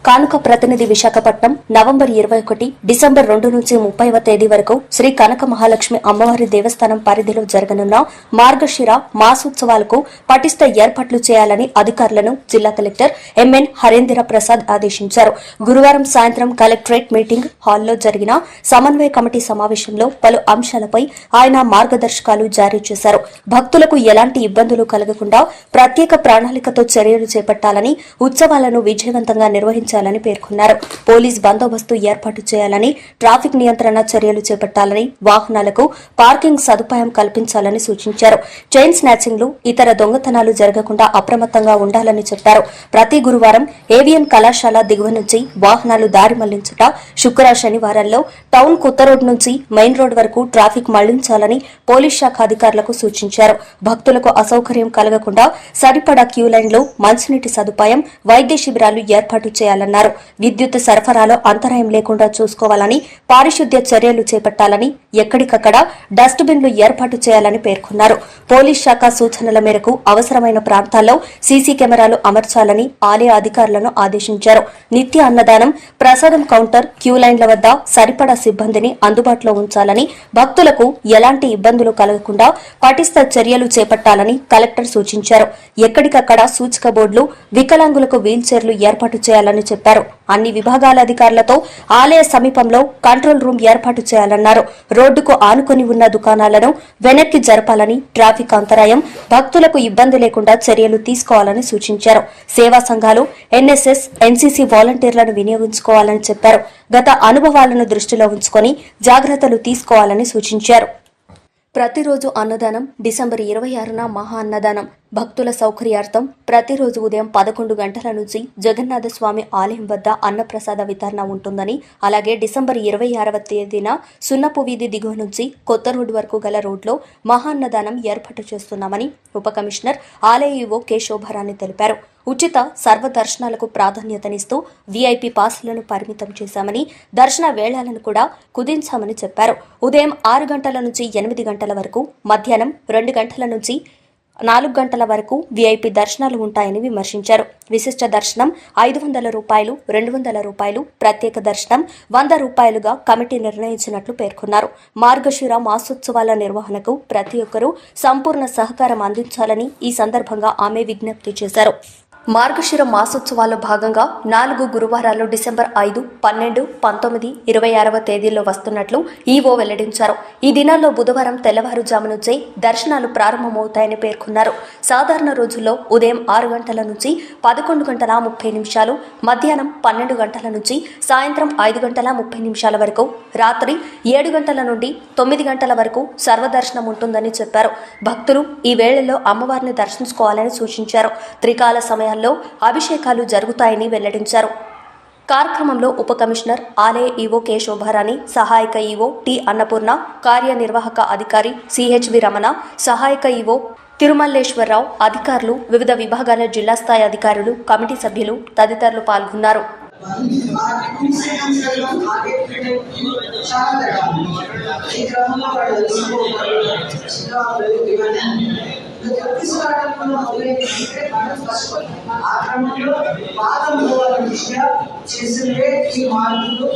కానుక ప్రతినిధి Visakhapatnam November 21, December 2 నుంచి 30వ తేదీ వరకు శ్రీ కనక మహాలక్ష్మి అమ్మవారి దేవస్థానం పరిధిలో జరగనున్న మార్గశిర మాసోత్సవాలకు పటిష్ట ఏర్పాట్లు చేయాలని అధికారులను జిల్లా కలెక్టర్ ఎంఎన్ హరేంద్ర ప్రసాద్ ఆదేశించారు. గురువారం సాయంత్రం కలెక్టరేట్ మీటింగ్ హాల్లో జరిగిన సమన్వయ కమిటీ సమావేశంలో పలు అంశాలపై ఆయన మార్గదర్శకాలు జారీ చేశారు. భక్తులకు ఎలాంటి ఇబ్బందులు కలగకుండా ప్రత్యేక ప్రణాళికతో చర్యలు చేపట్టాలని, ఉత్సవాలను విజయవంతంగా నిర్వహించాలని పేర్కొన్నారు. పోలీస్ బందోబస్తు ఏర్పాటు చేయాలని, ట్రాఫిక్ నియంత్రణ చర్యలు చేపట్టాలని, వాహనాలకు పార్కింగ్ సదుపాయం కల్పించాలని సూచించారు. చైన్ స్నాచింగ్లు, ఇతర దొంగతనాలు జరగకుండా అప్రమత్తంగా ఉండాలని చెప్పారు. ప్రతి గురువారం ఏవిఎన్ కళాశాల దిగువ నుంచి వాహనాలు దారి మళ్లించుట, శుక్ర శనివారాల్లో టౌన్ కొత్త రోడ్ నుంచి మెయిన్ రోడ్ వరకు ట్రాఫిక్ మళ్లించాలని పోలీస్ శాఖ అధికారులకు సూచించారు. భక్తులకు అసౌకర్యం కలగకుండా సరిపడా క్యూ లైన్లు, మంచినీటి సదుపాయం, వైద్య శిబిరాలు ఏర్పాటు చేయాలన్నారు. విద్యుత్ సరఫరాలో అంతరాయం లేకుండా చూసుకోవాలని, పారిశుద్ధ్య చర్యలు చేపట్టాలని, ఎక్కడికక్కడ డస్ట్బిన్లు ఏర్పాటు చేయాలని పేర్కొన్నారు. పోలీస్ శాఖ సూచనల మేరకు అవసరమైన ప్రాంతాల్లో సీసీ కెమెరాలు అమర్చాలని ఆలయ అధికారులను ఆదేశించారు. నిత్య అన్నదానం, ప్రసాదం కౌంటర్, క్యూ లైన్ల వద్ద సరిపడా సిబ్బందిని అందుబాటులో ఉంచాలని, భక్తులకు ఎలాంటి ఇబ్బందులు కలగకుండా పటిష్ట చర్యలు చేపట్టాలని కలెక్టర్ సూచించారు. ఎక్కడికక్కడ సూచిక బోర్డులు, వికలాంగులకు వీల్ చైర్లు ఏర్పాటు చేయాలని చెప్పారు. అన్ని విభాగాల అధికారులతో ఆలయ సమీపంలో కంట్రోల్ రూమ్ ఏర్పాటు చేయాలన్నారు. రోడ్డుకు ఆనుకుని ఉన్న దుకాణాలను వెనక్కి జరపాలని, ట్రాఫిక్ అంతరాయం, భక్తులకు ఇబ్బంది లేకుండా చర్యలు తీసుకోవాలని సూచించారు. సేవా సంఘాలు, ఎన్ఎస్ఎస్, ఎన్సీసీ వాలంటీర్లను వినియోగించుకోవాలని చెప్పారు. గత అనుభవాలను దృష్టిలో ఉంచుకొని జాగ్రత్తలు తీసుకోవాలని సూచించారు. ప్రతిరోజు అన్నదానం, డిసెంబర్ 26న మహా అన్నదానం. భక్తుల సౌకర్యార్థం ప్రతిరోజు ఉదయం 11 గంటల నుంచి జగన్నాథస్వామి ఆలయం వద్ద అన్నప్రసాద వితరణ ఉంటుందని, అలాగే డిసెంబర్ 26వ తేదీన సున్నపు వీధి దిగువ నుంచి కొత్త రోడ్డు వరకు గల రోడ్లో మహాన్నదానం ఏర్పాటు చేస్తున్నామని ఉప కమిషనర్ ఆలయ ఈవో కె శోభారాణి తెలిపారు. ఉచిత సర్వదర్శనాలకు ప్రాధాన్యతనిస్తూ వీఐపీ పాస్లను పరిమితం చేశామని, దర్శన వేళలను కూడా కుదించామని చెప్పారు. ఉదయం 6 గంటల నుంచి 8 గంటల వరకు, మధ్యాహ్నం 2 గంటల నుంచి 4 గంటల వరకు వీఐపీ దర్శనాలు ఉంటాయని విమర్శించారు. విశిష్ట దర్శనం 500 రూపాయలు, 200 రూపాయలు, ప్రత్యేక దర్శనం 100 రూపాయలుగా కమిటీ నిర్ణయించినట్లు పేర్కొన్నారు. మార్గశిర మాసోత్సవాల నిర్వహణకు ప్రతి ఒక్కరూ సంపూర్ణ సహకారం అందించాలని ఈ సందర్భంగా ఆమె విజ్ఞప్తి చేశారు. మార్గశిర మాసోత్సవాల్లో భాగంగా 4 గురువారాలు డిసెంబర్ 5, 12, 19, 26వ తేదీల్లో వస్తున్నట్లు ఈవో వెల్లడించారు. ఈ దినాల్లో బుధవారం తెల్లవారుజాము నుంచే దర్శనాలు ప్రారంభమవుతాయని పేర్కొన్నారు. సాధారణ రోజుల్లో ఉదయం 6 గంటల నుంచి 11:30, మధ్యాహ్నం 12 గంటల నుంచి సాయంత్రం 5:30 వరకు, రాత్రి 7 గంటల నుండి 9 గంటల వరకు సర్వదర్శనం ఉంటుందని చెప్పారు. భక్తులు ఈ వేళల్లో అమ్మవారిని దర్శించుకోవాలని సూచించారు. త్రికాల సమయాల్లో అభిషేకాలు జరుగుతాయని వెల్లడించారు. కార్యక్రమంలో ఉప కమిషనర్, ఆలయ ఈవో కె శోభారాణి, సహాయక ఈవో టి అన్నపూర్ణ, కార్యనిర్వాహక అధికారి సిహెచ్వి రమణ, సహాయక ఈవో తిరుమల్లేశ్వరరావు, అధికారులు, వివిధ విభాగాల జిల్లా స్థాయి అధికారులు, కమిటీ సభ్యులు తదితరులు పాల్గొన్నారు. ఆ క్రమంలో పాదం దృష్ట్యా చేసిందే ఈ మార్పులు